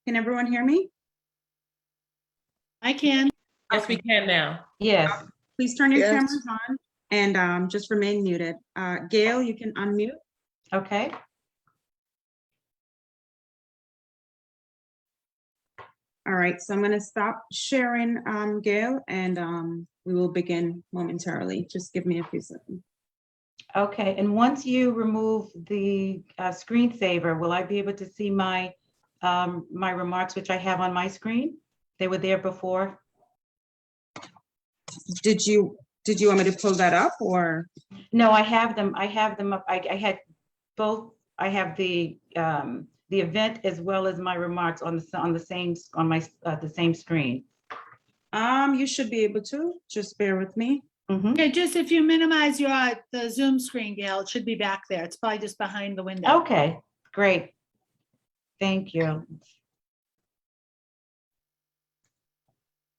Can everyone hear me? I can. Yes, we can now. Yes. Please turn your Yes. cameras on and just remain muted. Gail, you can unmute. Okay. All right, so I'm going to stop sharing, Gail, and we will begin momentarily. Just give me a few seconds. Okay. And once you remove the screensaver, will I be able to see my my remarks, which I have on my screen? They were there before. Did you want me to pull that up or? No, I have them. I have them up. I had both. I have the event as well as my remarks on the same screen. You should be able to. Just bear with me. Mhm. Okay, just if you minimize the Zoom screen, Gail, it should be back there. It's probably just behind the window. Okay, great. Thank you.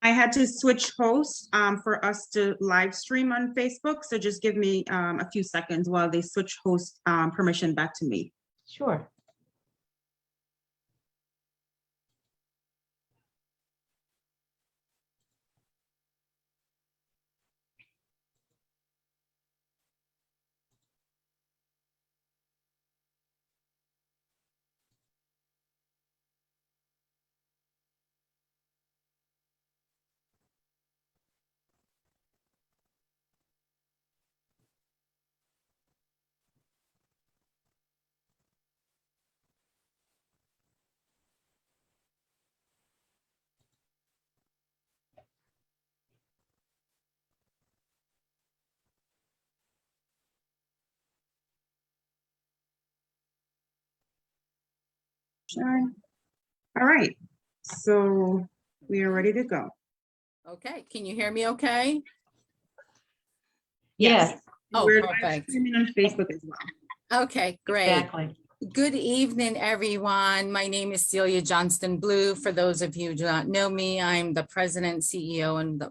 I had to switch hosts for us to live stream on Facebook. So just give me a few seconds while they switch host permission back to me. Sure. Sure. All right, so we are ready to go. Okay, can you hear me okay? Yes, Oh, We're live perfect. streaming on Facebook as well. Okay, great. exactly. Good evening, everyone. My name is Gail Jackson-Blount. For those of you who do not know me, I'm the president, CEO, and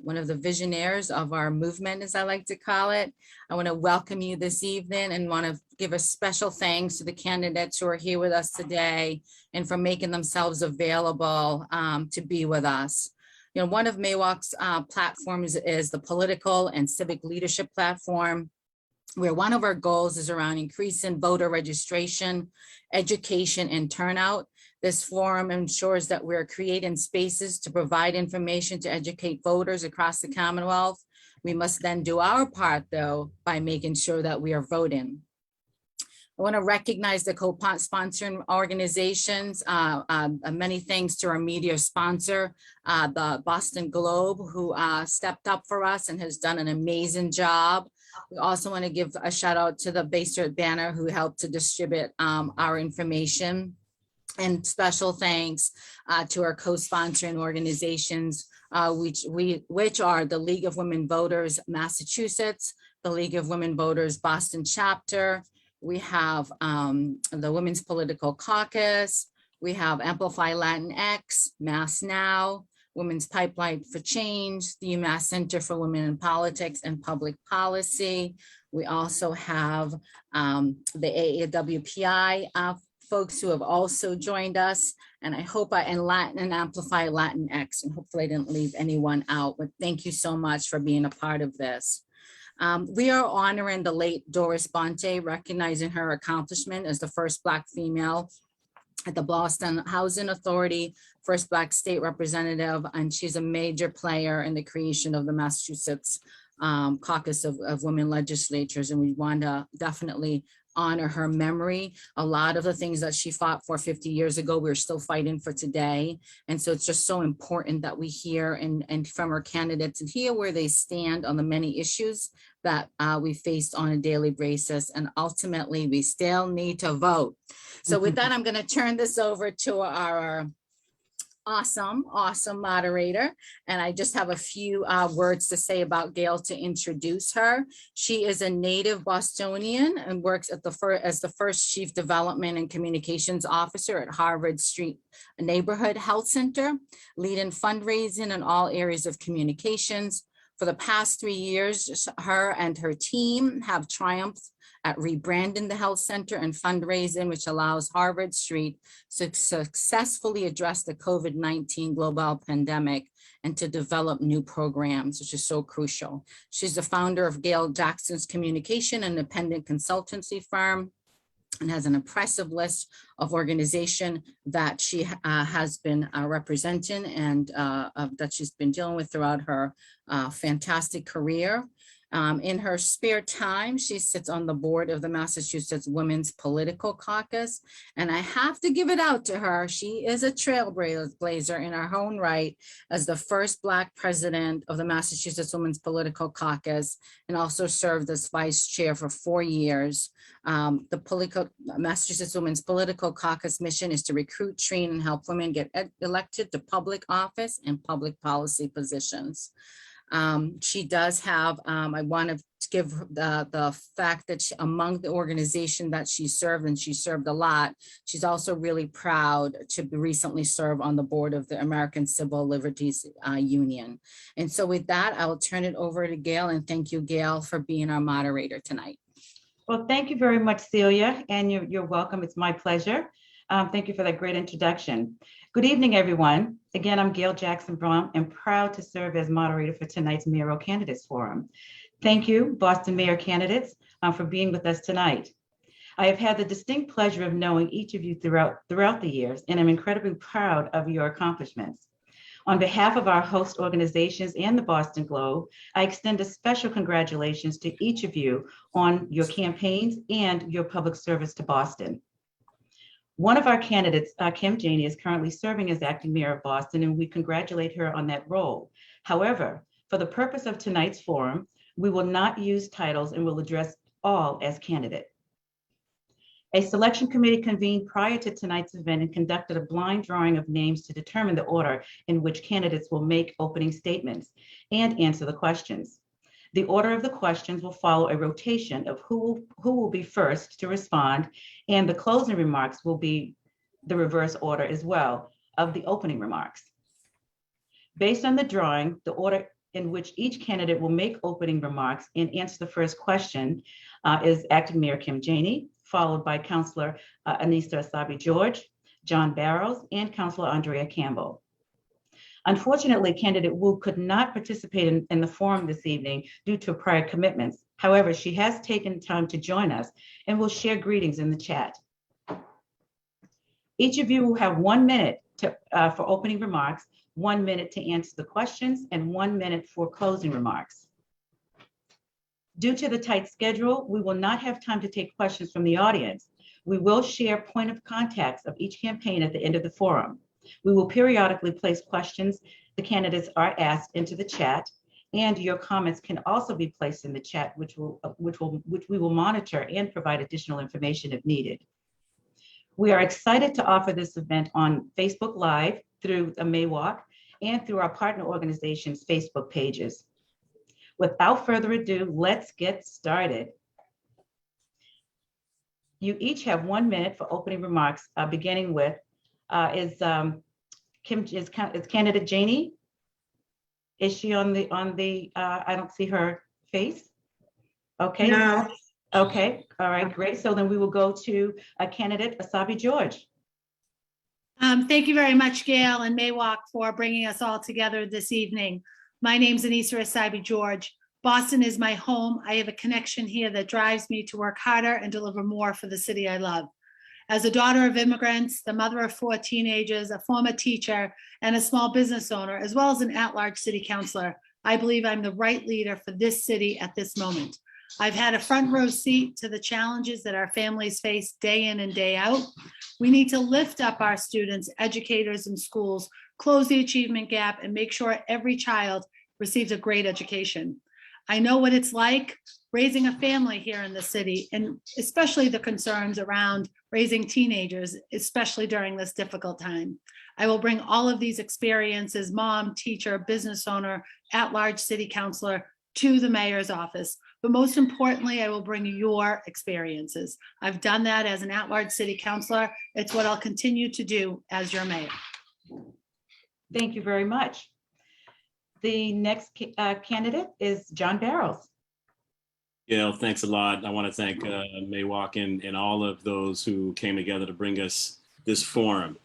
one of the visionaries of our movement, as I like to call it. I want to welcome you this evening and want to give a special thanks to the candidates who are here with us today and for making themselves available to be with us. You know, one of MAWOC's platforms is the political and civic leadership platform, where one of our goals is around increasing voter registration, education, and turnout. This forum ensures that we're creating spaces to provide information to educate voters across the Commonwealth. We must then do our part, though, by making sure that we are voting. I want to recognize the co-sponsoring organizations. Many thanks to our media sponsor, the Boston Globe, who stepped up for us and has done an amazing job. We also want to give a shout out to the Bayside Banner, who helped to distribute our information. And special thanks to our co-sponsoring organizations, which are the League of Women Voters Massachusetts, the League of Women Voters Boston chapter. We have the Women's Political Caucus. We have Amplify Latinx, Mass Now, Women's Pipeline for Change, the UMass Center for Women in Politics and Public Policy. We also have the AAWPI folks who have also joined us, and I hope and Amplify Latinx, and hopefully I didn't leave anyone out, but thank you so much for being a part of this. We are honoring the late Doris Bonte, recognizing her accomplishment as the first Black female at the Boston Housing Authority, first Black state representative, and she's a major player in the creation of the Massachusetts Caucus of Women Legislatures, and we want to definitely honor her memory. A lot of the things that she fought for 50 years ago, we're still fighting for today. And so it's just so important that we hear and from our candidates and hear where they stand on the many issues that we faced on a daily basis. And ultimately, we still need to vote. So with that, I'm going to turn this over to our awesome moderator. And I just have a few words to say about Gail to introduce her. She is a native Bostonian and works at as the first Chief Development and Communications Officer at Harvard Street Neighborhood Health Center, leading fundraising in all areas of communications. For the past 3 years, her and her team have triumphed at rebranding the health center and fundraising, which allows Harvard Street to successfully address the COVID-19 global pandemic and to develop new programs, which is so crucial. She's the founder of Gail Jackson's Communication, an independent consultancy firm, and has an impressive list of organizations that she has been representing and that she's been dealing with throughout her fantastic career. In her spare time, she sits on the board of the Massachusetts Women's Political Caucus, and I have to give it out to her. She is a trailblazer in her own right as the first Black president of the Massachusetts Women's Political Caucus, and also served as vice chair for 4 years. The Massachusetts Women's Political Caucus mission is to recruit, train, and help women get elected to public office and public policy positions. She does have, I want to give the fact that among the organization that she served, and she served a lot, she's also really proud to recently serve on the board of the American Civil Liberties Union. And so with that, I will turn it over to Gail, and thank you, Gail, for being our moderator tonight. Well, thank you very much, Celia, and you're welcome. It's my pleasure. Thank you for that great introduction. Good evening, everyone. Again, I'm Gail Jackson-Blount and proud to serve as moderator for tonight's Mayoral Candidates Forum. Thank you, Boston Mayor candidates, for being with us tonight. I have had the distinct pleasure of knowing each of you throughout the years, and I'm incredibly proud of your accomplishments. On behalf of our host organizations and the Boston Globe, I extend a special congratulations to each of you on your campaigns and your public service to Boston. One of our candidates, Kim Janey, is currently serving as acting mayor of Boston, and we congratulate her on that role. However, for the purpose of tonight's forum, we will not use titles and will address all as candidate. A selection committee convened prior to tonight's event and conducted a blind drawing of names to determine the order in which candidates will make opening statements and answer the questions. The order of the questions will follow a rotation of who will be first to respond, and the closing remarks will be the reverse order as well of the opening remarks. Based on the drawing, the order in which each candidate will make opening remarks and answer the first question is Acting Mayor Kim Janey, followed by Councilor Anissa Essaibi-George, John Barrows, and Councilor Andrea Campbell. Unfortunately, candidate Wu could not participate in the forum this evening due to prior commitments. However, she has taken time to join us and will share greetings in the chat. Each of you will have 1 minute for opening remarks, 1 minute to answer the questions, and 1 minute for closing remarks. Due to the tight schedule, we will not have time to take questions from the audience. We will share point of contacts of each campaign at the end of the forum. We will periodically place questions the candidates are asked into the chat, and your comments can also be placed in the chat, which we will monitor and provide additional information if needed. We are excited to offer this event on Facebook Live through the Maywalk and through our partner organizations' Facebook pages. Without further ado, let's get started. You each have 1 minute for opening remarks, beginning with is candidate Janey? Is she on the I don't see her face. Okay. No. Okay. All right. Great. So then we will go to candidate Essaibi-George. Thank you very much, Gail and Maywalk, for bringing us all together this evening. My name's Anissa Essaibi-George. Boston is my home. I have a connection here that drives me to work harder and deliver more for the city I love. As a daughter of immigrants, the mother of 4 teenagers, a former teacher, and a small business owner, as well as an at-large city councilor, I believe I'm the right leader for this city at this moment. I've had a front row seat to the challenges that our families face day in and day out. We need to lift up our students, educators, and schools, close the achievement gap, and make sure every child receives a great education. I know what it's like raising a family here in the city, and especially the concerns around raising teenagers, especially during this difficult time. I will bring all of these experiences, mom, teacher, business owner, at-large city councilor, to the mayor's office. But most importantly, I will bring your experiences. I've done that as an at-large city councilor. It's what I'll continue to do as your mayor. Thank you very much. The next candidate is John Barrows. Gail, thanks a lot. I want to thank Maywalk and all of those who came together to bring us this forum.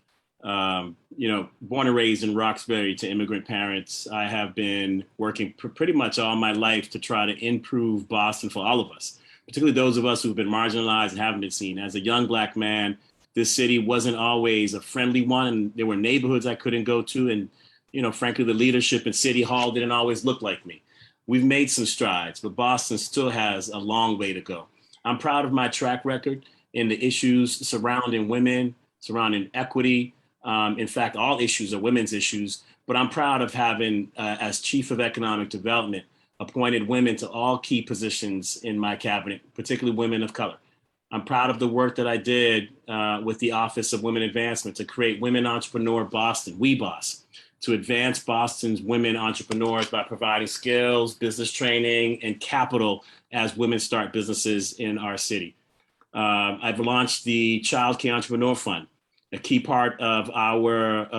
Born and raised in Roxbury to immigrant parents, I have been working pretty much all my life to try to improve Boston for all of us, particularly those of us who've been marginalized and haven't been seen. As a young Black man, this city wasn't always a friendly one, and there were neighborhoods I couldn't go to. And, frankly, the leadership in City Hall didn't always look like me. We've made some strides, but Boston still has a long way to go. I'm proud of my track record in the issues surrounding women, surrounding equity. In fact, all issues are women's issues, but I'm proud of having, as Chief of Economic Development, appointed women to all key positions in my cabinet, particularly women of color. I'm proud of the work that I did with the Office of Women Advancement to create Women Entrepreneur Boston, WeBoss, to advance Boston's women entrepreneurs by providing skills, business training, and capital as women start businesses in our city. I've launched the Child Care Entrepreneur Fund, a key part of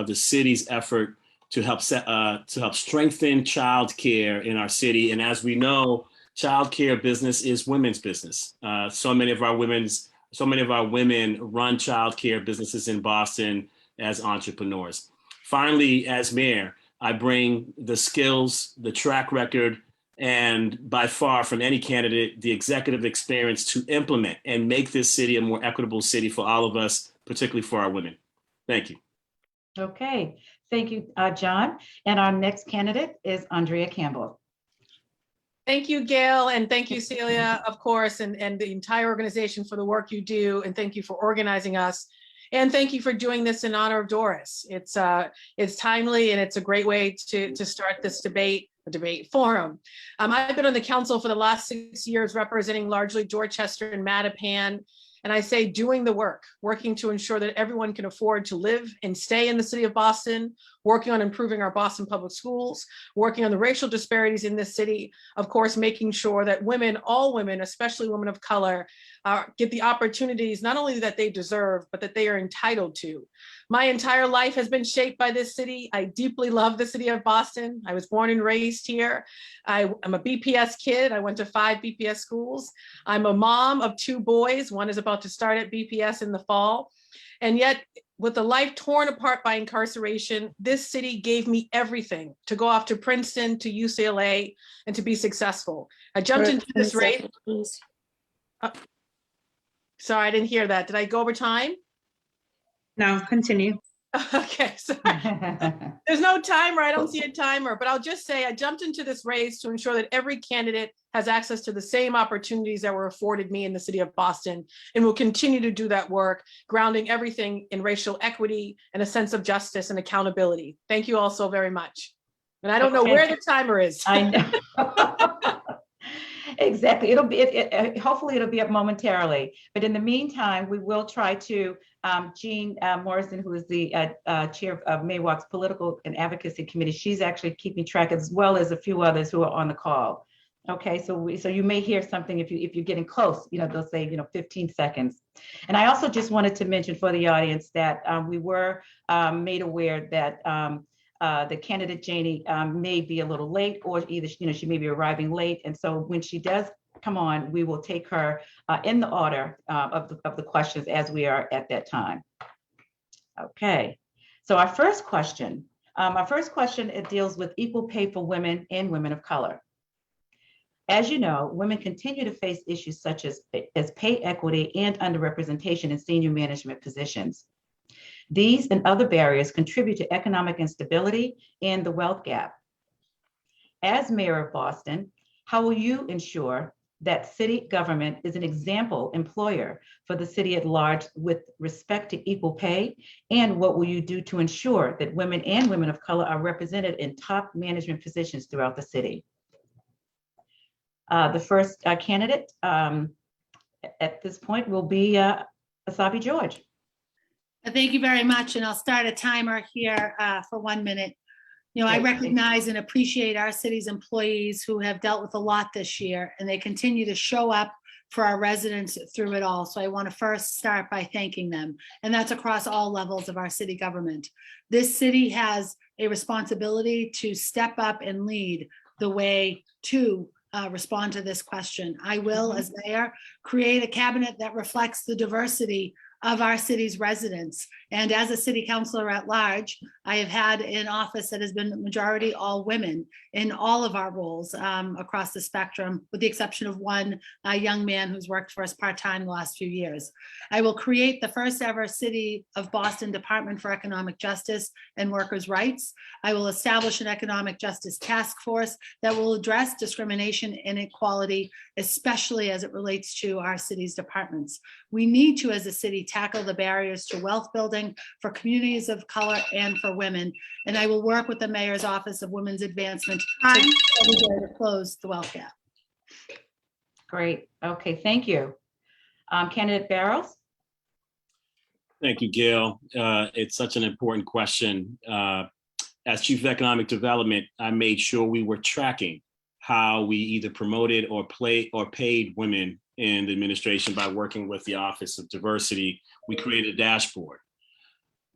the city's effort to help strengthen child care in our city. And as we know, child care business is women's business. So many of our women run child care businesses in Boston as entrepreneurs. Finally, as mayor, I bring the skills, the track record, and by far from any candidate, the executive experience to implement and make this city a more equitable city for all of us, particularly for our women. Thank you. Okay, thank you, John. And our next candidate is Andrea Campbell. Thank you, Gail, and thank you, Celia, of course, and the entire organization for the work you do, and thank you for organizing us. And thank you for doing this in honor of Doris. It's timely, and it's a great way to start this debate forum. I've been on the council for the last 6 years, representing largely Dorchester and Mattapan. And I say doing the work, working to ensure that everyone can afford to live and stay in the city of Boston, working on improving our Boston public schools, working on the racial disparities in this city, of course, making sure that women, all women, especially women of color, get the opportunities not only that they deserve, but that they are entitled to. My entire life has been shaped by this city. I deeply love the city of Boston. I was born and raised here. I'm a BPS kid. I went to 5 BPS schools. I'm a mom of 2 boys. One is about to start at BPS in the fall. And yet, with a life torn apart by incarceration, this city gave me everything to go off to Princeton, to UCLA, and to be successful. I jumped into this race. Sorry, I didn't hear that. Did I go over time? No, continue. Okay, so there's no timer. I don't see a timer, but I'll just say I jumped into this race to ensure that every candidate has access to the same opportunities that were afforded me in the city of Boston, and will continue to do that work, grounding everything in racial equity and a sense of justice and accountability. Thank you all so very much. And I don't know where the timer is. I know. Exactly. It'll be, hopefully it'll be up momentarily. But in the meantime, we will try to, Jean Morrison, who is the chair of Maywalk's Political and Advocacy Committee, she's actually keeping track, as well as a few others who are on the call. Okay, so you may hear something if you're getting close, they'll say, 15 seconds. And I also just wanted to mention for the audience that we were made aware that the candidate Janie may be a little late, or either she may be arriving late, and so when she does come on, we will take her in the order of the questions as we are at that time. Okay, so our first question it deals with equal pay for women and women of color. As you know, women continue to face issues such as pay equity and underrepresentation in senior management positions. These and other barriers contribute to economic instability and the wealth gap. As mayor of Boston, how will you ensure that city government is an example employer for the city at large with respect to equal pay? And what will you do to ensure that women and women of color are represented in top management positions throughout the city? The first candidate at this point will be Asabi George. Thank you very much, and I'll start a timer here for 1 minute. I recognize and appreciate our city's employees who have dealt with a lot this year, and they continue to show up for our residents through it all. So I want to first start by thanking them, and that's across all levels of our city government. This city has a responsibility to step up and lead the way to respond to this question. I will, as mayor, create a cabinet that reflects the diversity of our city's residents. And as a city councilor at large, I have had an office that has been majority all women in all of our roles across the spectrum, with the exception of one young man who's worked for us part-time the last few years. I will create the first ever City of Boston Department for Economic Justice and Workers' Rights. I will establish an economic justice task force that will address discrimination and inequality, especially as it relates to our city's departments. We need to, as a city, tackle the barriers to wealth building for communities of color and for women. And I will work with the Mayor's Office of Women's Advancement to close the wealth gap. Great. Okay, thank you. Candidate Barrows? Thank you, Gail. It's such an important question. As Chief of Economic Development, I made sure we were tracking how we either promoted or paid women in the administration by working with the Office of Diversity. We created a dashboard.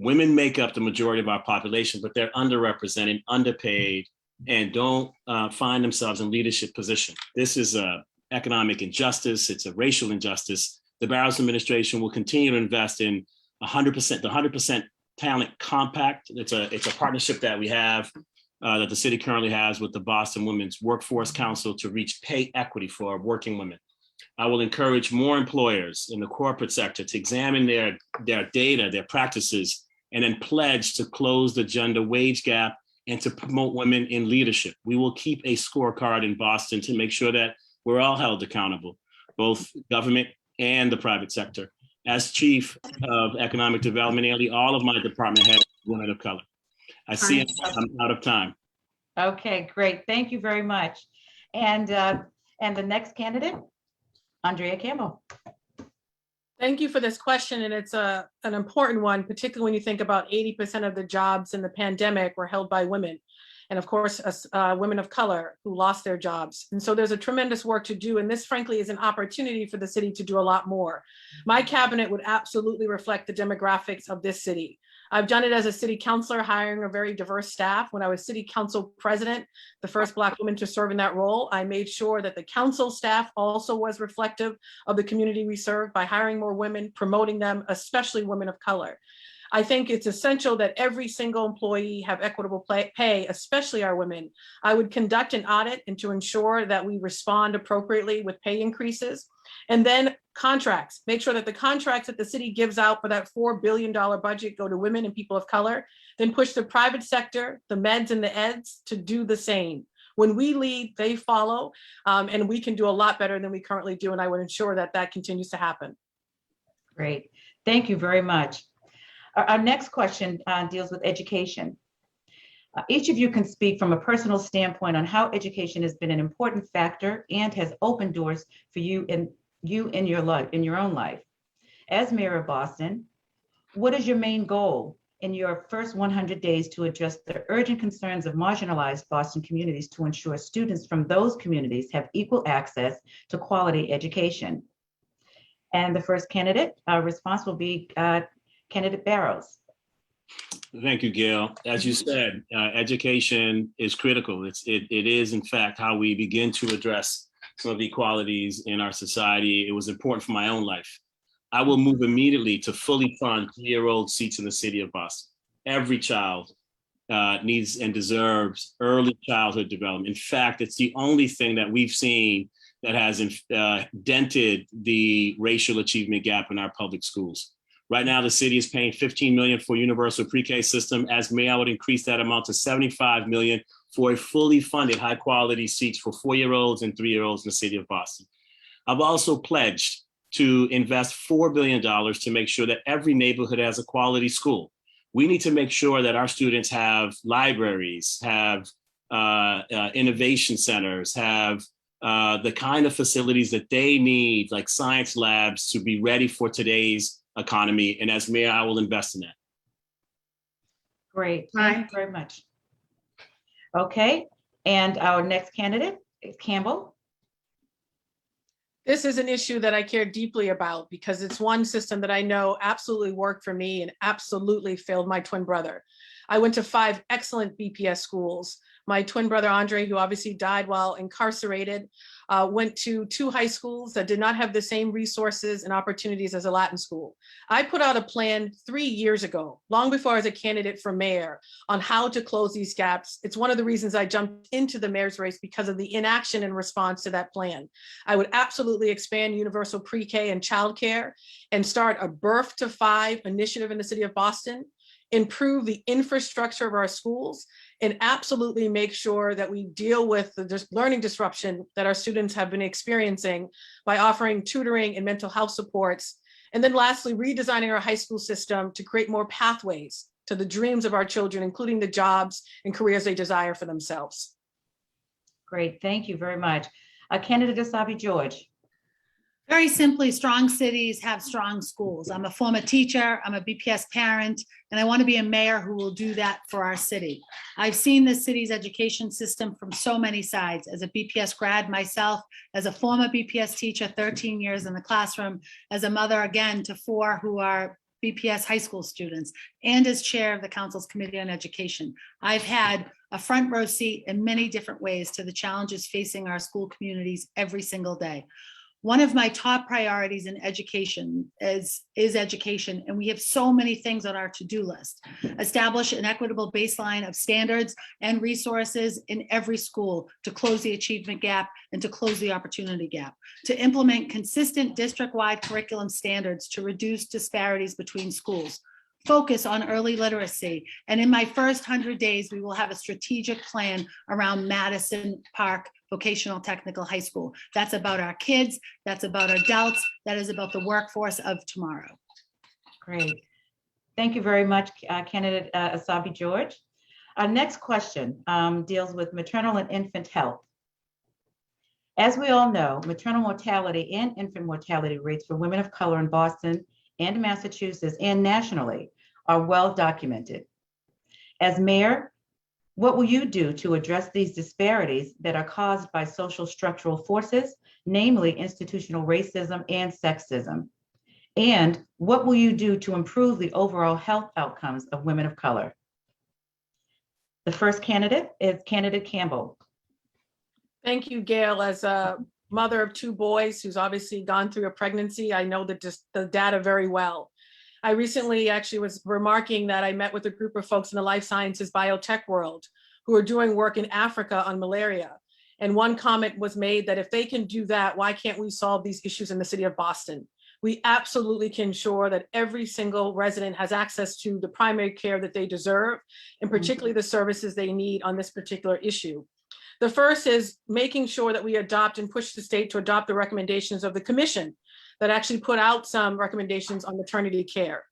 Women make up the majority of our population, but they're underrepresented, underpaid, and don't find themselves in leadership position. This is an economic injustice. It's a racial injustice. The Barrows administration will continue to invest in 100%, the 100% Talent Compact. It's a partnership that we have that the city currently has with the Boston Women's Workforce Council to reach pay equity for working women. I will encourage more employers in the corporate sector to examine their data, their practices, and then pledge to close the gender wage gap and to promote women in leadership. We will keep a scorecard in Boston to make sure that we're all held accountable, both government and the private sector. As Chief of Economic Development, nearly all of my department heads are women of color. I see I'm out of time. Okay, great. Thank you very much. And the next candidate, Andrea Campbell. Thank you for this question, and it's an important one, particularly when you think about 80% of the jobs in the pandemic were held by women. And of course, women of color who lost their jobs. And so there's a tremendous work to do. And this, frankly, is an opportunity for the city to do a lot more. My cabinet would absolutely reflect the demographics of this city. I've done it as a city councilor, hiring a very diverse staff. When I was city council president, the first Black woman to serve in that role, I made sure that the council staff also was reflective of the community we serve by hiring more women, promoting them, especially women of color. I think it's essential that every single employee have equitable pay, especially our women. I would conduct an audit and to ensure that we respond appropriately with pay increases. And then contracts, make sure that the contracts that the city gives out for that $4 billion budget go to women and people of color, then push the private sector, the meds and the eds to do the same. When we lead, they follow, and we can do a lot better than we currently do. And I would ensure that that continues to happen. Great, thank you very much. Our next question deals with education. Each of you can speak from a personal standpoint on how education has been an important factor and has opened doors for you in your life, in your own life. As mayor of Boston, what is your main goal in your first 100 days to address the urgent concerns of marginalized Boston communities to ensure students from those communities have equal access to quality education? And the first candidate response will be Candidate Barrows. Thank you, Gail. As you said, education is critical. It is, in fact, how we begin to address some of the inequalities in our society. It was important for my own life. I will move immediately to fully fund 3-year-old seats in the city of Boston. Every child needs and deserves early childhood development. In fact, it's the only thing that we've seen that has dented the racial achievement gap in our public schools. Right now, the city is paying $15 million for universal pre-K system. As mayor, I would increase that amount to $75 million for a fully funded high quality seats for 4-year-olds and 3-year-olds in the city of Boston. I've also pledged to invest $4 billion to make sure that every neighborhood has a quality school. We need to make sure that our students have libraries, have innovation centers, have the kind of facilities that they need, like science labs, to be ready for today's economy. And as mayor, I will invest in that. Great, thank you very much. Okay, and our next candidate is Campbell. This is an issue that I care deeply about because it's one system that I know absolutely worked for me and absolutely failed my twin brother. I went to 5 excellent BPS schools My twin brother, Andre, who obviously died while incarcerated, went to 2 high schools that did not have the same resources and opportunities as a Latin school. I put out a plan 3 years ago, long before I was a candidate for mayor, on how to close these gaps. It's one of the reasons I jumped into the mayor's race, because of the inaction in response to that plan. I would absolutely expand universal pre-K and childcare and start a birth to 5 initiative in the city of Boston, improve the infrastructure of our schools, and absolutely make sure that we deal with the learning disruption that our students have been experiencing by offering tutoring and mental health supports. And then lastly, redesigning our high school system to create more pathways to the dreams of our children, including the jobs and careers they desire for themselves. Great, thank you very much. Candidate Asabi George. Very simply, strong cities have strong schools. I'm a former teacher, I'm a BPS parent, and I want to be a mayor who will do that for our city. I've seen the city's education system from so many sides. As a BPS grad myself, as a former BPS teacher, 13 years in the classroom, as a mother again to 4 who are BPS high school students, and as chair of the council's Committee on Education. I've had a front row seat in many different ways to the challenges facing our school communities every single day. One of my top priorities in education is education, and we have so many things on our to-do list. Establish an equitable baseline of standards and resources in every school to close the achievement gap and to close the opportunity gap. To implement consistent district-wide curriculum standards to reduce disparities between schools. Focus on early literacy. And in my first 100 days, we will have a strategic plan around Madison Park Vocational Technical High School. That's about our kids, that's about adults, that is about the workforce of tomorrow. Great. Thank you very much, candidate Asabi George. Our next question deals with maternal and infant health. As we all know, maternal mortality and infant mortality rates for women of color in Boston and Massachusetts and nationally are well documented. As mayor, what will you do to address these disparities that are caused by social structural forces, namely institutional racism and sexism? And what will you do to improve the overall health outcomes of women of color? The first candidate is candidate Campbell. Thank you, Gail. As a mother of 2 boys who's obviously gone through a pregnancy, I know the data very well. I recently actually was remarking that I met with a group of folks in the life sciences biotech world who are doing work in Africa on malaria. And one comment was made that if they can do that, why can't we solve these issues in the city of Boston? We absolutely can ensure that every single resident has access to the primary care that they deserve, and particularly the services they need on this particular issue. The first is making sure that we adopt and push the state to adopt the recommendations of the commission that actually put out some recommendations on maternity care.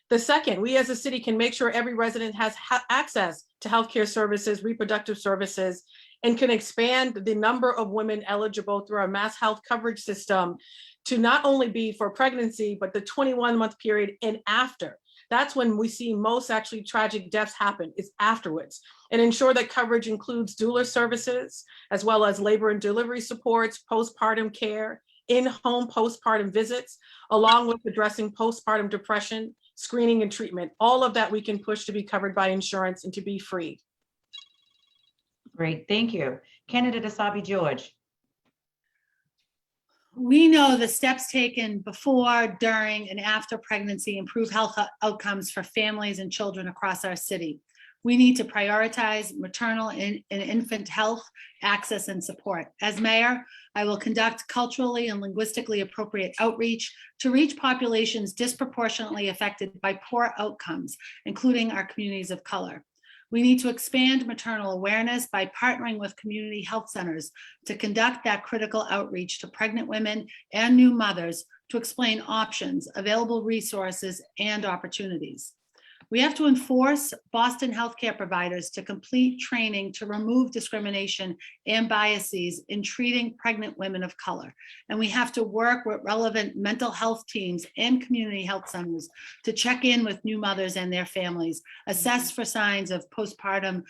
The second, we as a city can make sure every resident has access to healthcare services, reproductive services, and can expand the number of women eligible through our mass health coverage system to not only be for pregnancy, but the 21-month period and after. That's when we see most actually tragic deaths happen, is afterwards. And ensure that coverage includes doula services, as well as labor and delivery supports, postpartum care, in-home postpartum visits, along with addressing postpartum depression, screening and treatment. All of that we can push to be covered by insurance and to be free. Great, thank you. Candidate Asabi George. We know the steps taken before, during, and after pregnancy improve health outcomes for families and children across our city. We need to prioritize maternal and infant health, access, and support. As mayor, I will conduct culturally and linguistically appropriate outreach to reach populations disproportionately affected by poor outcomes, including our communities of color. We need to expand maternal awareness by partnering with community health centers to conduct that critical outreach to pregnant women and new mothers to explain options, available resources, and opportunities. We have to enforce Boston healthcare providers to complete training to remove discrimination and biases in treating pregnant women of color. And we have to work with relevant mental health teams and community health centers to check in with new mothers and their families, assess for signs of postpartum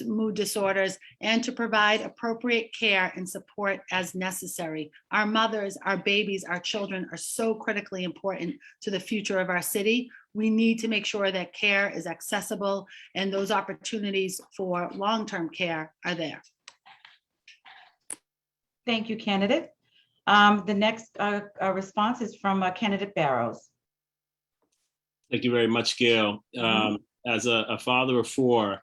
mood disorders, and to provide appropriate care and support as necessary. Our mothers, our babies, our children are so critically important to the future of our city. We need to make sure that care is accessible and those opportunities for long-term care are there. Thank you, candidate. The next response is from candidate Barrows. Thank you very much, Gail. As a father of four,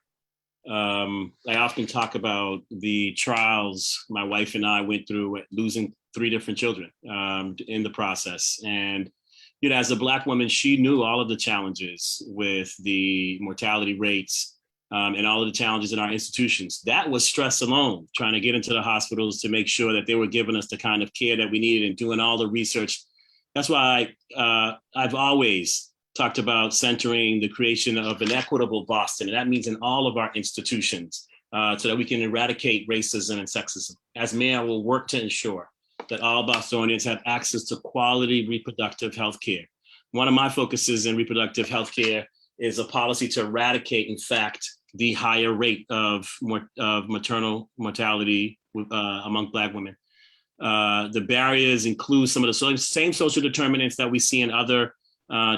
I often talk about the trials my wife and I went through losing 3 different children in the process. And, you know, as a Black woman, she knew all of the challenges with the mortality rates and all of the challenges in our institutions. That was stress alone, trying to get into the hospitals to make sure that they were giving us the kind of care that we needed and doing all the research. That's why I've always talked about centering the creation of an equitable Boston. And that means in all of our institutions so that we can eradicate racism and sexism. As mayor, I will work to ensure that all Bostonians have access to quality reproductive health care. One of my focuses in reproductive health care is a policy to eradicate, in fact, the higher rate of maternal mortality among Black women. The barriers include some of the same social determinants that we see in other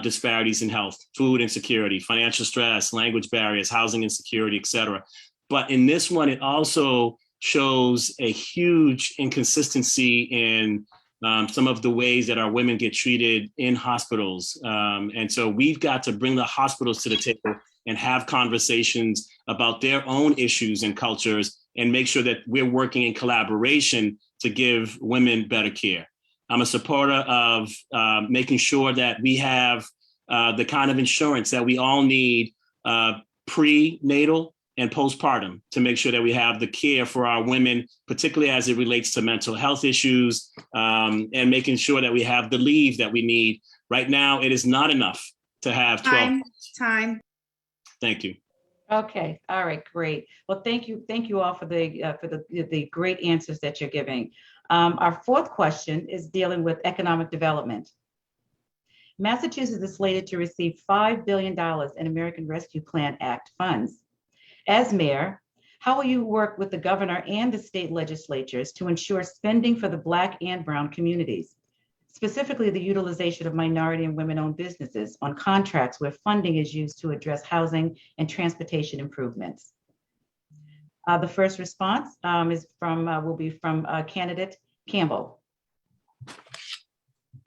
disparities in health: food insecurity, financial stress, language barriers, housing insecurity, et cetera. But in this one, it also shows a huge inconsistency in some of the ways that our women get treated in hospitals. And so we've got to bring the hospitals to the table and have conversations about their own issues and cultures and make sure that we're working in collaboration to give women better care. I'm a supporter of making sure that we have the kind of insurance that we all need prenatal and postpartum to make sure that we have the care for our women, particularly as it relates to mental health issues, and making sure that we have the leave that we need. Right now, it is not enough to have 12. Time. Thank you. Okay, all right, great. Well, thank you all for the great answers that you're giving. Our 4th question is dealing with economic development. Massachusetts is slated to receive $5 billion in American Rescue Plan Act funds. As mayor, how will you work with the governor and the state legislatures to ensure spending for the Black and Brown communities, specifically the utilization of minority and women-owned businesses on contracts where funding is used to address housing and transportation improvements? The first response will be from candidate Campbell.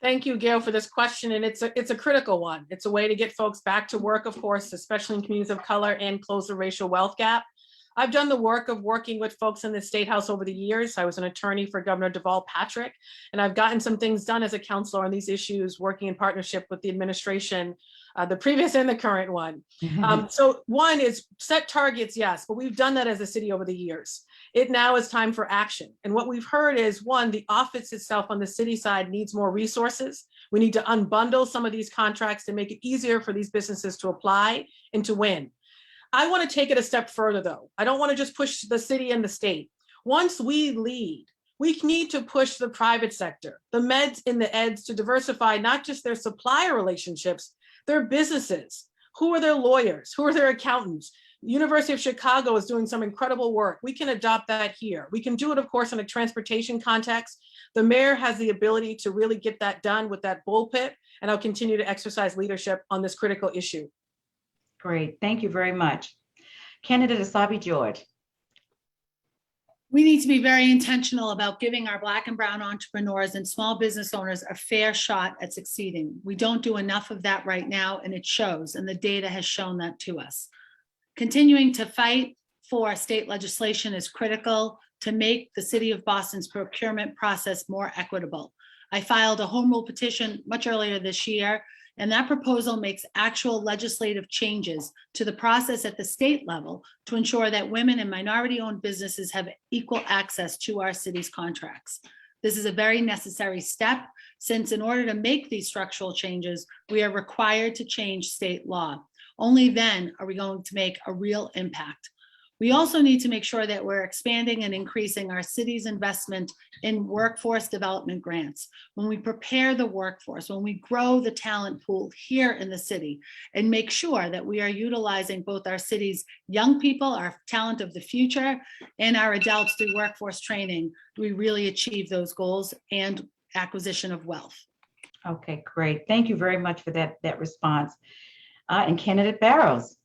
Thank you, Gail, for this question. And it's a critical one. It's a way to get folks back to work, of course, especially in communities of color, and close the racial wealth gap. I've done the work of working with folks in the State House over the years. I was an attorney for Governor Deval Patrick, and I've gotten some things done as a counselor on these issues, working in partnership with the administration, the previous and the current one. So one is set targets, yes, but we've done that as a city over the years. It now is time for action. And what we've heard is, one, the office itself on the city side needs more resources. We need to unbundle some of these contracts to make it easier for these businesses to apply and to win. I want to take it a step further, though. I don't want to just push the city and the state. Once we lead, we need to push the private sector, the meds and the eds, to diversify not just their supplier relationships, their businesses. Who are their lawyers? Who are their accountants? University of Chicago is doing some incredible work. We can adopt that here. We can do it, of course, in a transportation context. The mayor has the ability to really get that done with that bullpit, and I'll continue to exercise leadership on this critical issue. Great, thank you very much. Candidate Asabi George. We need to be very intentional about giving our Black and Brown entrepreneurs and small business owners a fair shot at succeeding. We don't do enough of that right now, and it shows, and the data has shown that to us. Continuing to fight for state legislation is critical to make the City of Boston's procurement process more equitable. I filed a home rule petition much earlier this year, and that proposal makes actual legislative changes to the process at the state level to ensure that women and minority-owned businesses have equal access to our city's contracts. This is a very necessary step, since in order to make these structural changes, we are required to change state law. Only then are we going to make a real impact. We also need to make sure that we're expanding and increasing our city's investment in workforce development grants. When we prepare the workforce, when we grow the talent pool here in the city, and make sure that we are utilizing both our city's young people, our talent of the future, and our adults through workforce training, we really achieve those goals and acquisition of wealth. Okay, great. Thank you very much for that response. And candidate Barrows.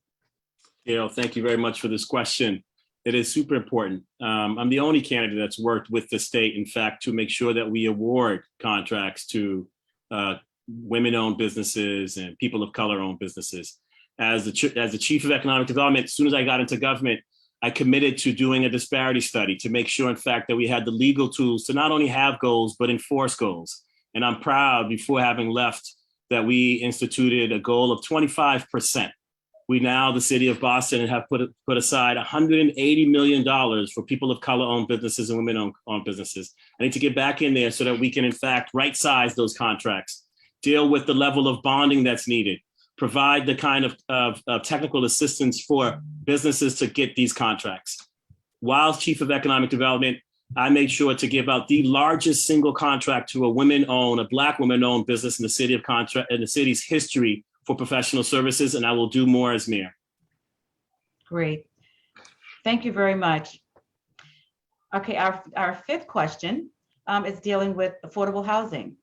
Gail, thank you very much for this question. It is super important. I'm the only candidate that's worked with the state, in fact, to make sure that we award contracts to women-owned businesses and people of color-owned businesses. As the chief of economic development, as soon as I got into government, I committed to doing a disparity study to make sure, in fact, that we had the legal tools to not only have goals, but enforce goals. And I'm proud, before having left, that we instituted a goal of 25%. We now, the city of Boston, have put aside $180 million for people of color-owned businesses and women-owned businesses. I need to get back in there so that we can, in fact, right-size those contracts, deal with the level of bonding that's needed, provide the kind of technical assistance for businesses to get these contracts. While chief of economic development, I made sure to give out the largest single contract to a Black woman-owned business in the city's history for professional services, and I will do more as mayor. Great. Thank you very much. Okay, our fifth question is dealing with affordable housing.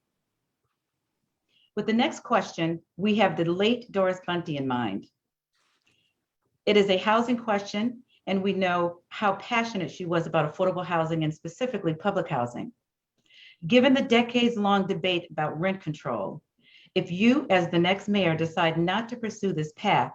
With the next question, we have the late Doris Bunty in mind. It is a housing question, and we know how passionate she was about affordable housing and specifically public housing. Given the decades-long debate about rent control, if you, as the next mayor, decide not to pursue this path,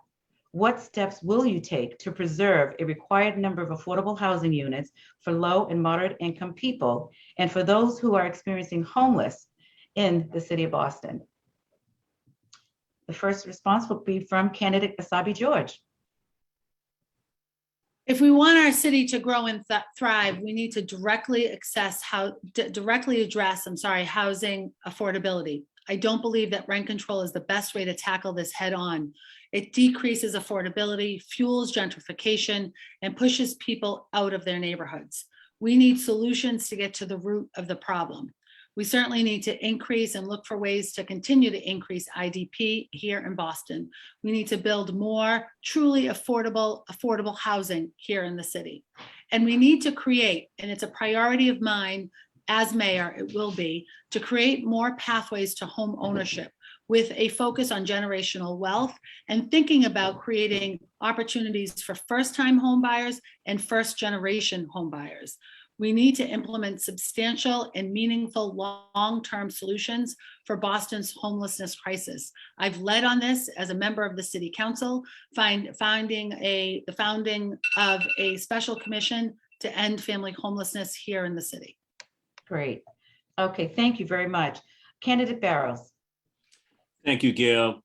what steps will you take to preserve a required number of affordable housing units for low and moderate income people and for those who are experiencing homeless in the city of Boston? The first response will be from candidate Asabi George. If we want our city to grow and thrive, we need to directly address housing affordability. I don't believe that rent control is the best way to tackle this head on. It decreases affordability, fuels gentrification, and pushes people out of their neighborhoods. We need solutions to get to the root of the problem. We certainly need to increase and look for ways to continue to increase IDP here in Boston. We need to build more truly affordable housing here in the city. And we need to create, and it's a priority of mine as mayor, it will be, to create more pathways to home ownership with a focus on generational wealth and thinking about creating opportunities for first-time home buyers and first-generation home buyers. We need to implement substantial and meaningful long-term solutions for Boston's homelessness crisis. I've led on this as a member of the City Council, the founding of a special commission to end family homelessness here in the city. Great. Okay, thank you very much. Candidate Barrows. Thank you, Gail.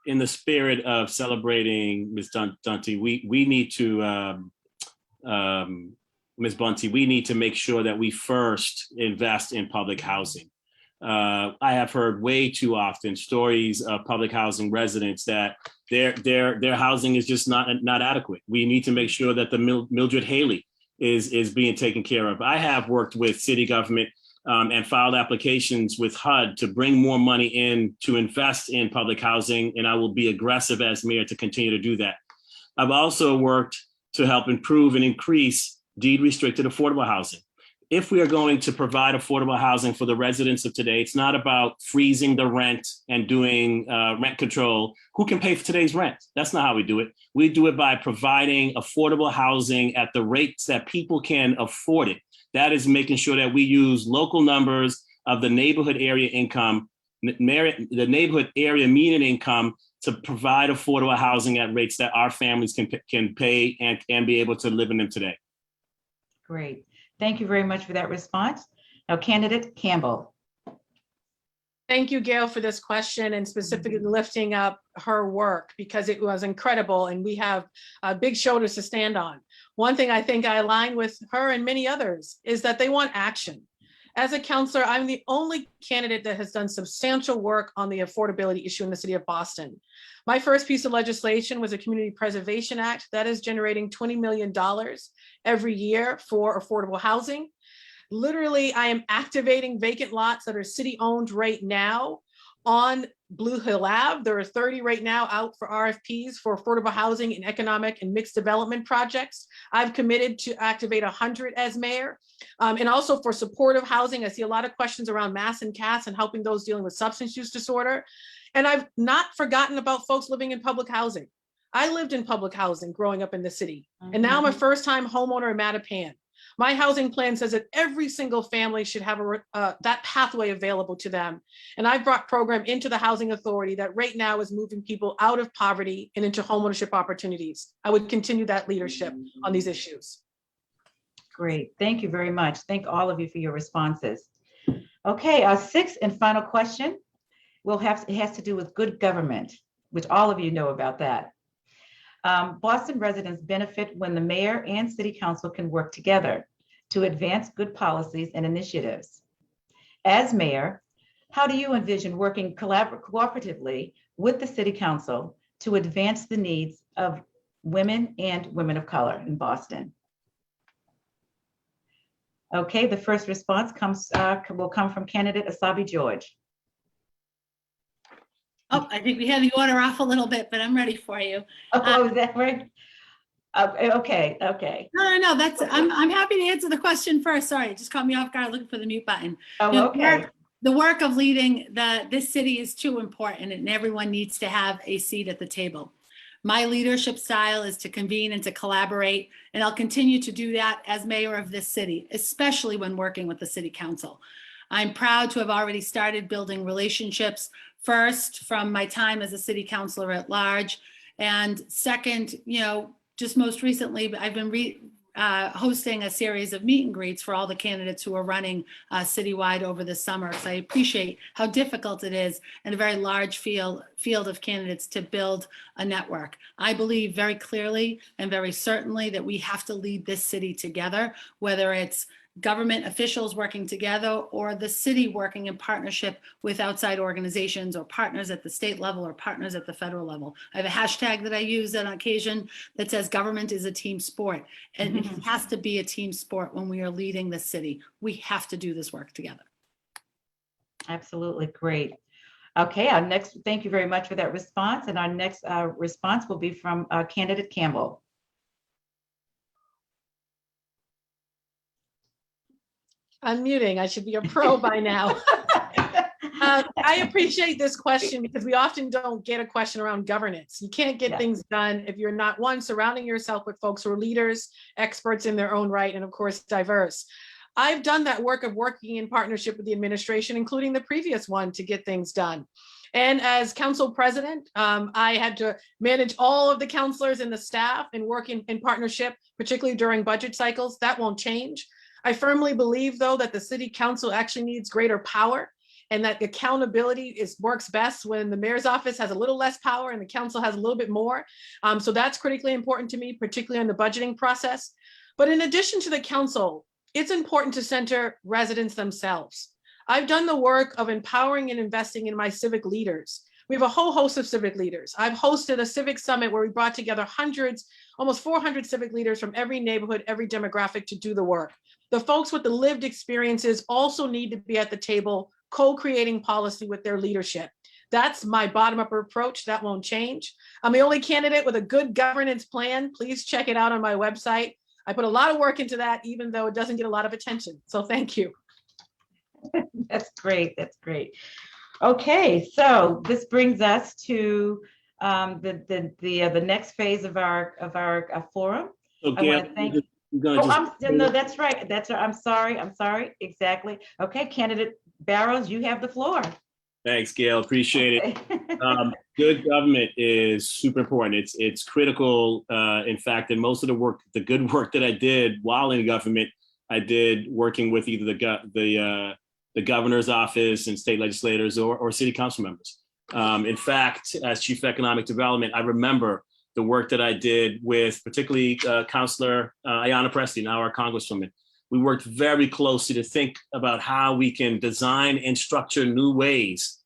In the spirit of celebrating Ms. Bunty, we need to, Ms. Bunty, we need to make sure that we first invest in public housing. I have heard way too often stories of public housing residents that their housing is just not adequate. We need to make sure that the Mildred Haley is being taken care of. I have worked with city government and filed applications with HUD to bring more money in to invest in public housing, and I will be aggressive as mayor to continue to do that. I've also worked to help improve and increase deed-restricted affordable housing. If we are going to provide affordable housing for the residents of today, it's not about freezing the rent and doing rent control. Who can pay for today's rent? That's not how we do it. We do it by providing affordable housing at the rates that people can afford it. That is making sure that we use local numbers of the neighborhood area income, the neighborhood area median income to provide affordable housing at rates that our families can pay and be able to live in them today. Great. Thank you very much for that response. Now, candidate Campbell. Thank you, Gail, for this question and specifically lifting up her work because it was incredible and we have big shoulders to stand on. One thing I think I align with her and many others is that they want action. As a counselor, I'm the only candidate that has done substantial work on the affordability issue in the city of Boston. My first piece of legislation was a Community Preservation Act that is generating $20 million every year for affordable housing. Literally, I am activating vacant lots that are city-owned right now on Blue Hill Ave. There are 30 right now out for RFPs for affordable housing and economic and mixed development projects. I've committed to activate 100 as mayor. And also for supportive housing, I see a lot of questions around mass and CAS and helping those dealing with substance use disorder. And I've not forgotten about folks living in public housing. I lived in public housing growing up in the city, and now I'm a first-time homeowner in Mattapan. My housing plan says that every single family should have that pathway available to them. And I've brought program into the Housing Authority that right now is moving people out of poverty and into homeownership opportunities. I would continue that leadership on these issues. Great. Thank you very much. Thank all of you for your responses. Okay, our sixth and final question it has to do with good government, which all of you know about that. Boston residents benefit when the mayor and city council can work together to advance good policies and initiatives. As mayor, how do you envision working cooperatively with the city council to advance the needs of women and women of color in Boston? Okay, the first response will come from candidate Asabi George. Oh, I think we had the order off a little bit, but I'm ready for you. Oh, is that right? Okay. No, I'm happy to answer the question first. Sorry, it just caught me off guard looking for the mute button. Oh, okay. The work of leading this city is too important, and everyone needs to have a seat at the table. My leadership style is to convene and to collaborate, and I'll continue to do that as mayor of this city, especially when working with the city council. I'm proud to have already started building relationships, first from my time as a city councilor at large, and second, just most recently, I've been hosting a series of meet and greets for all the candidates who are running citywide over the summer. So I appreciate how difficult it is in a very large field of candidates to build a network. I believe very clearly and very certainly that we have to lead this city together, whether it's government officials working together or the city working in partnership with outside organizations or partners at the state level or partners at the federal level. I have a hashtag that I use on occasion that says government is a team sport, and it has to be a team sport when we are leading the city. We have to do this work together. Absolutely, great. Okay, thank you very much for that response. And our next response will be from candidate Campbell. I'm muting. I should be a pro by now. I appreciate this question because we often don't get a question around governance. You can't get things done if you're not, one, surrounding yourself with folks who are leaders, experts in their own right, and of course, diverse. I've done that work of working in partnership with the administration, including the previous one, to get things done. And as council president, I had to manage all of the councilors and the staff and work in partnership, particularly during budget cycles. That won't change. I firmly believe, though, that the city council actually needs greater power and that accountability works best when the mayor's office has a little less power and the council has a little bit more. So that's critically important to me, particularly in the budgeting process. But in addition to the council, it's important to center residents themselves. I've done the work of empowering and investing in my civic leaders. We have a whole host of civic leaders. I've hosted a civic summit where we brought together almost 400 civic leaders from every neighborhood, every demographic to do the work. The folks with the lived experiences also need to be at the table, co-creating policy with their leadership. That's my bottom-up approach. That won't change. I'm the only candidate with a good governance plan. Please check it out on my website. I put a lot of work into that, even though it doesn't get a lot of attention. So thank you. That's great. That's great. Okay, so this brings us to the next phase of our forum. Okay. I want to thank. No, that's right. I'm sorry. Exactly. Okay, candidate Barrows, you have the floor. Thanks, Gail. Appreciate it. Good government is super important. It's critical. In fact, in most of the good work that I did while in government, I did working with either the governor's office and state legislators or city council members. In fact, as chief economic development, I remember the work that I did with particularly Councilor Ayanna Pressley, now our Congresswoman. We worked very closely to think about how we can design and structure new ways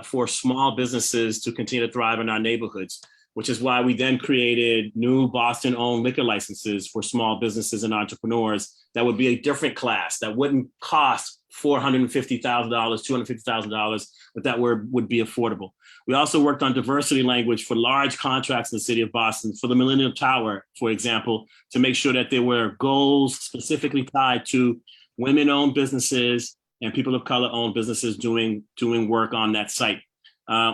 for small businesses to continue to thrive in our neighborhoods, which is why we then created new Boston-owned liquor licenses for small businesses and entrepreneurs that would be a different class, that wouldn't cost $450,000, $250,000, but that would be affordable. We also worked on diversity language for large contracts in the city of Boston, for the Millennium Tower, for example, to make sure that there were goals specifically tied to women-owned businesses and people of color-owned businesses doing work on that site.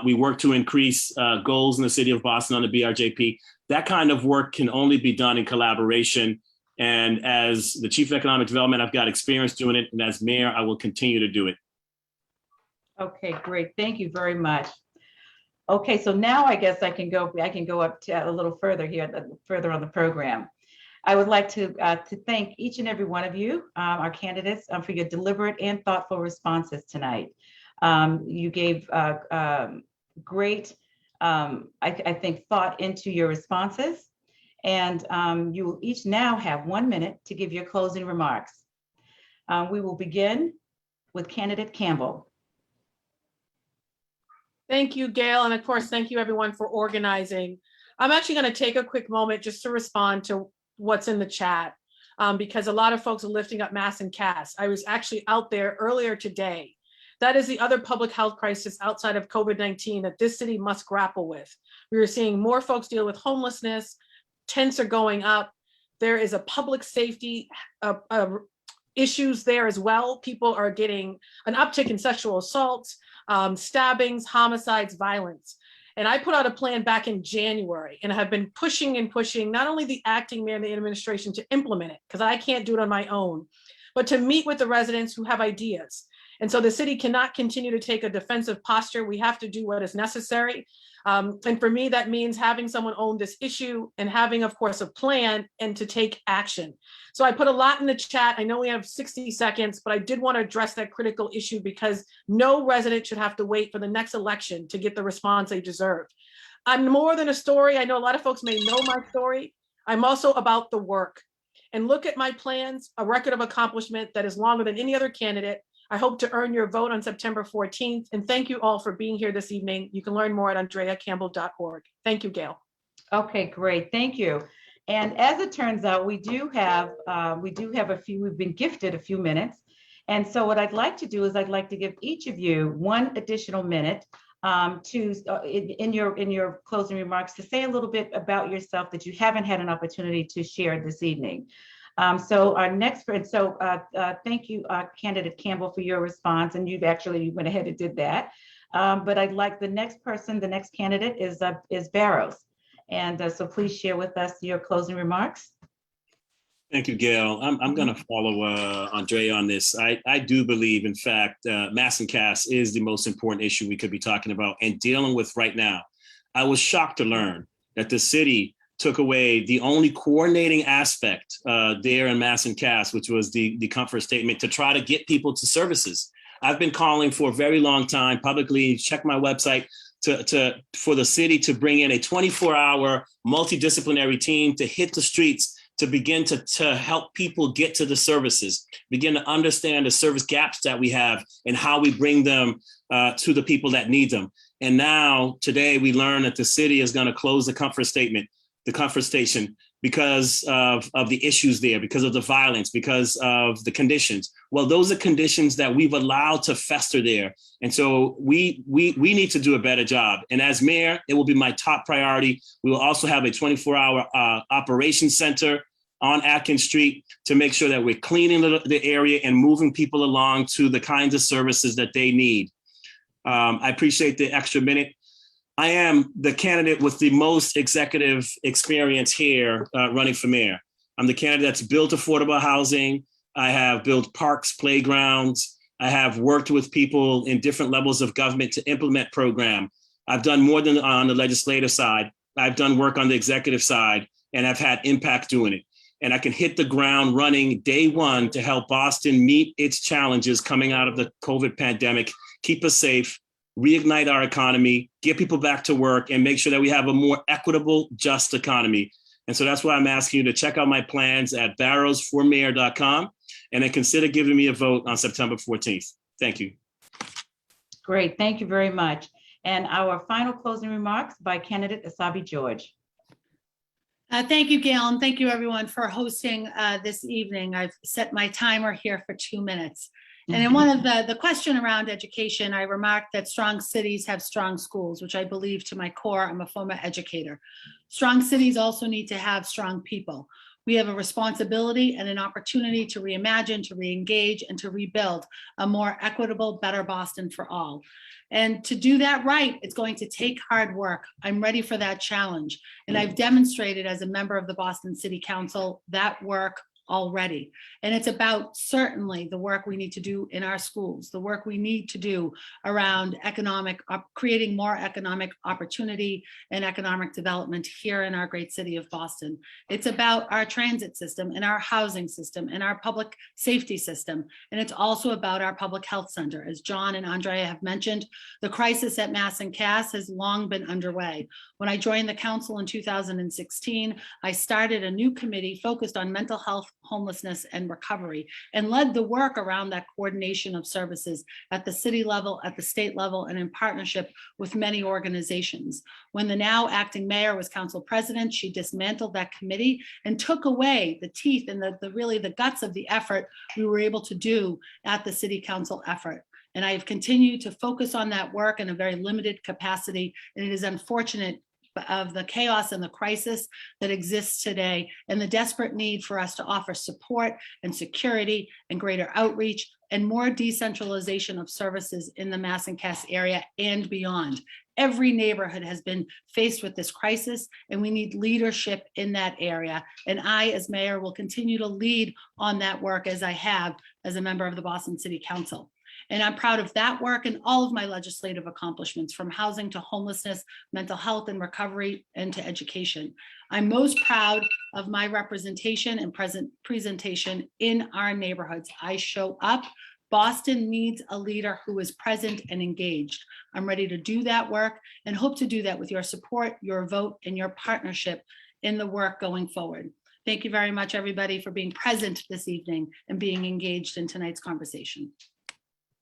We work to increase goals in the city of Boston on the BRJP. That kind of work can only be done in collaboration. And as the Chief of Economic Development, I've got experience doing it. And as mayor, I will continue to do it. Okay, great. Thank you very much. Okay, so now I guess I can go up to a little further here, further on the program. I would like to thank each and every one of you, our candidates, for your deliberate and thoughtful responses tonight. You gave great, I think, thought into your responses. And you will each now have 1 minute to give your closing remarks. We will begin with candidate Campbell. Thank you, Gail. And of course, thank you everyone for organizing. I'm actually going to take a quick moment just to respond to what's in the chat because a lot of folks are lifting up mass and CAS. I was actually out there earlier today. That is the other public health crisis outside of COVID-19 that this city must grapple with. We are seeing more folks deal with homelessness, tents are going up. There is a public safety issues there as well. People are getting an uptick in sexual assaults, stabbings, homicides, violence. And I put out a plan back in January and have been pushing and pushing, not only the acting mayor and the administration to implement it, because I can't do it on my own, but to meet with the residents who have ideas. And so the city cannot continue to take a defensive posture. We have to do what is necessary. And for me, that means having someone own this issue and having, of course, a plan and to take action. So I put a lot in the chat. I know we have 60 seconds, but I did want to address that critical issue because no resident should have to wait for the next election to get the response they deserve. I'm more than a story. I know a lot of folks may know my story. I'm also about the work. And look at my plans, a record of accomplishment that is longer than any other candidate. I hope to earn your vote on September 14th. And thank you all for being here this evening. You can learn more at andreacampbell.org. Thank you, Gail. Okay, great. Thank you. And as it turns out, we do have we've been gifted a few minutes. And so what I'd like to do is I'd like to give each of you 1 additional minute in your closing remarks to say a little bit about yourself that you haven't had an opportunity to share this evening. So our next, thank you, candidate Campbell, for your response, and you went ahead and did that. But I'd like the next candidate is Barrows, and so please share with us your closing remarks. Thank you, Gail. I'm going to follow Andrea on this. I do believe, in fact, mass and CAS is the most important issue we could be talking about and dealing with right now. I was shocked to learn that the city took away the only coordinating aspect there in mass and CAS, which was the comfort statement, to try to get people to services. I've been calling for a very long time publicly, check my website, for the city to bring in a 24-hour multidisciplinary team to hit the streets to begin to help people get to the services, begin to understand the service gaps that we have and how we bring them to the people that need them. And now today we learn that the city is going to close the comfort station because of the issues there, because of the violence, because of the conditions. Well, those are conditions that we've allowed to fester there. And so we need to do a better job. And as mayor, it will be my top priority. We will also have a 24-hour operations center on Atkins Street to make sure that we're cleaning the area and moving people along to the kinds of services that they need. I appreciate the extra minute. I am the candidate with the most executive experience here running for mayor. I'm the candidate that's built affordable housing. I have built parks, playgrounds. I have worked with people in different levels of government to implement program. I've done more than on the legislative side. I've done work on the executive side, and I've had impact doing it. And I can hit the ground running day one to help Boston meet its challenges coming out of the COVID pandemic, keep us safe, reignite our economy, get people back to work, and make sure that we have a more equitable, just economy. And so that's why I'm asking you to check out my plans at barrowsformayor.com and then consider giving me a vote on September 14th. Thank you. Great, thank you very much. And our final closing remarks by candidate Asabi George. Thank you, Gail, and thank you everyone for hosting this evening. I've set my timer here for 2 minutes. And in one of the question around education, I remarked that strong cities have strong schools, which I believe to my core. I'm a former educator. Strong cities also need to have strong people. We have a responsibility and an opportunity to reimagine, to reengage, and to rebuild a more equitable, better Boston for all. And to do that right, it's going to take hard work. I'm ready for that challenge. And I've demonstrated as a member of the Boston City Council that work already. And it's about certainly the work we need to do in our schools, the work we need to do around creating more economic opportunity and economic development here in our great city of Boston. It's about our transit system and our housing system and our public safety system. And it's also about our public health center. As John and Andrea have mentioned, the crisis at Mass and Cass has long been underway. When I joined the council in 2016, I started a new committee focused on mental health, homelessness, and recovery, and led the work around that coordination of services at the city level, at the state level, and in partnership with many organizations. When the now acting mayor was council president, she dismantled that committee and took away the teeth and really the guts of the effort we were able to do at the city council effort. And I have continued to focus on that work in a very limited capacity. And it is unfortunate of the chaos and the crisis that exists today and the desperate need for us to offer support and security and greater outreach and more decentralization of services in the Mass and Cass area and beyond. Every neighborhood has been faced with this crisis, and we need leadership in that area. And I, as mayor, will continue to lead on that work as I have as a member of the Boston City Council. And I'm proud of that work and all of my legislative accomplishments, from housing to homelessness, mental health and recovery, and to education. I'm most proud of my representation and presentation in our neighborhoods. I show up. Boston needs a leader who is present and engaged. I'm ready to do that work and hope to do that with your support, your vote, and your partnership in the work going forward. Thank you very much, everybody, for being present this evening and being engaged in tonight's conversation.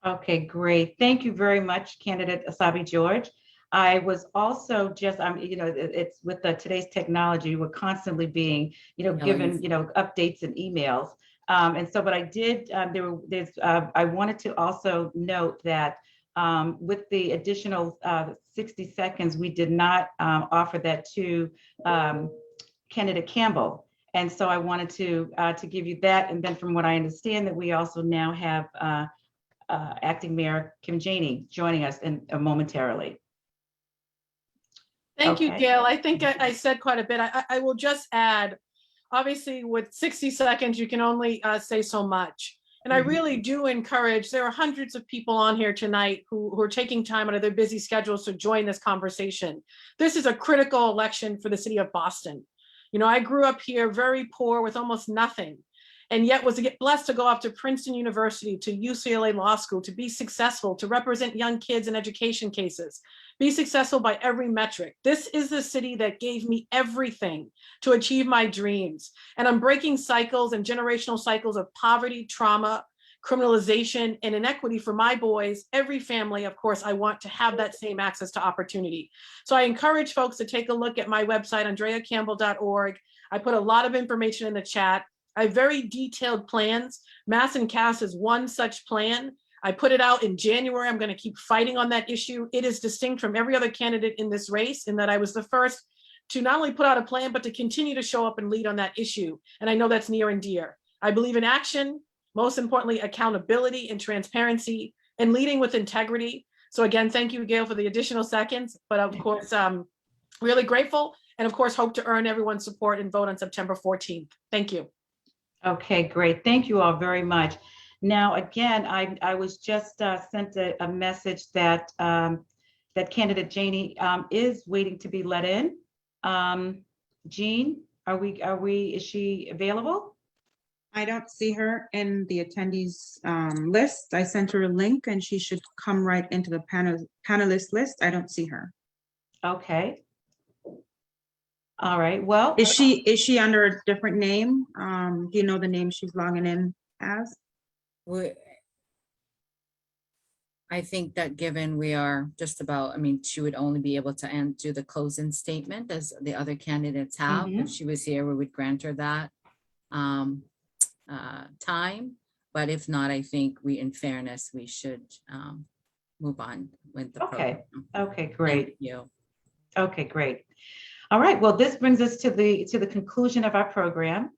Okay, great. Thank you very much, candidate Asabi George. I was also just, it's with today's technology, we're constantly being, given, updates and emails. And so, but I did, I wanted to also note that with the additional 60 seconds, we did not offer that to candidate Campbell. And so I wanted to give you that. And then from what I understand, that we also now have Acting Mayor Kim Janey joining us momentarily. Thank you, Gail. I think I said quite a bit. I will just add, obviously with 60 seconds, you can only say so much. And I really do encourage, there are hundreds of people on here tonight who are taking time out of their busy schedules to join this conversation. This is a critical election for the city of Boston. I grew up here very poor with almost nothing, and yet was blessed to go off to Princeton University, to UCLA Law School, to be successful, to represent young kids in education cases, be successful by every metric. This is the city that gave me everything to achieve my dreams. And I'm breaking cycles and generational cycles of poverty, trauma, criminalization, and inequity for my boys. Every family, of course, I want to have that same access to opportunity. So I encourage folks to take a look at my website, andreacampbell.org. I put a lot of information in the chat. I have very detailed plans. Mass and Cass is one such plan. I put it out in January. I'm going to keep fighting on that issue. It is distinct from every other candidate in this race in that I was the first to not only put out a plan, but to continue to show up and lead on that issue. And I know that's near and dear. I believe in action, most importantly, accountability and transparency, and leading with integrity. So again, thank you, Gail, for the additional seconds. But of course, really grateful. And of course, hope to earn everyone's support and vote on September 14th. Thank you. Okay, great. Thank you all very much. Now, again, I was just sent a message that that candidate Janey is waiting to be let in. Jean, is she available? I don't see her in the attendees list. I sent her a link and she should come right into the panelist list. I don't see her. Okay. All right, well. Is she under a different name? Do you know the name she's logging in as? I think that given we are just about, she would only be able to do the closing statement as the other candidates have. If she was here, we would grant her that time. But if not, I think in fairness, we should move on with the program. Okay, great. Thank you. Okay, great. All right, well, this brings us to the conclusion of our program.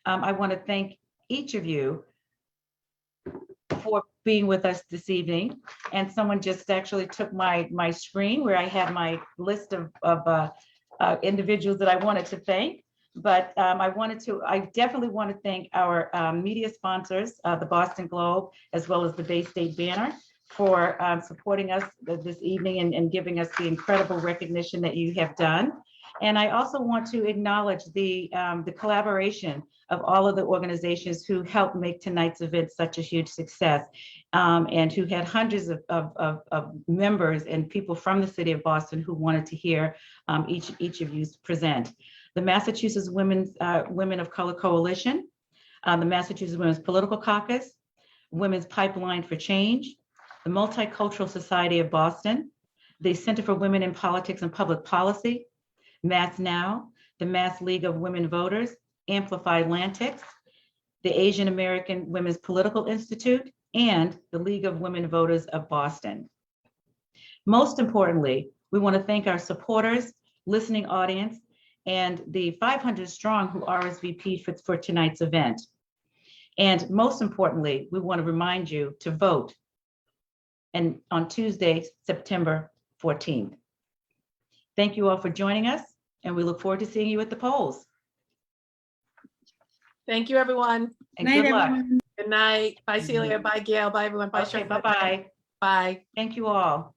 I want to thank each of you for being with us this evening. And someone just actually took my screen where I had my list of individuals that I wanted to thank. But I definitely want to thank our media sponsors, the Boston Globe, as well as the Bay State Banner, for supporting us this evening and giving us the incredible recognition that you have done. And I also want to acknowledge the collaboration of all of the organizations who helped make tonight's event such a huge success, and who had hundreds of members and people from the city of Boston who wanted to hear each of you present. The Massachusetts Women of Color Coalition, the Massachusetts Women's Political Caucus, Women's Pipeline for Change, the Multicultural Society of Boston, the Center for Women in Politics and Public Policy, Mass Now, the Mass League of Women Voters, Amplify Atlantic, the Asian American Women's Political Institute, and the League of Women Voters of Boston. Most importantly, we want to thank our supporters, listening audience, and the 500 strong who RSVP'd for tonight's event. And most importantly, we want to remind you to vote on Tuesday, September 14th. Thank you all for joining us, and we look forward to seeing you at the polls. Thank you, everyone. And Night, good luck. everyone. Good night. Bye, Celia. Bye, Gail. Bye, everyone. Bye, Okay, Shirley. bye-bye. Bye. Thank you all.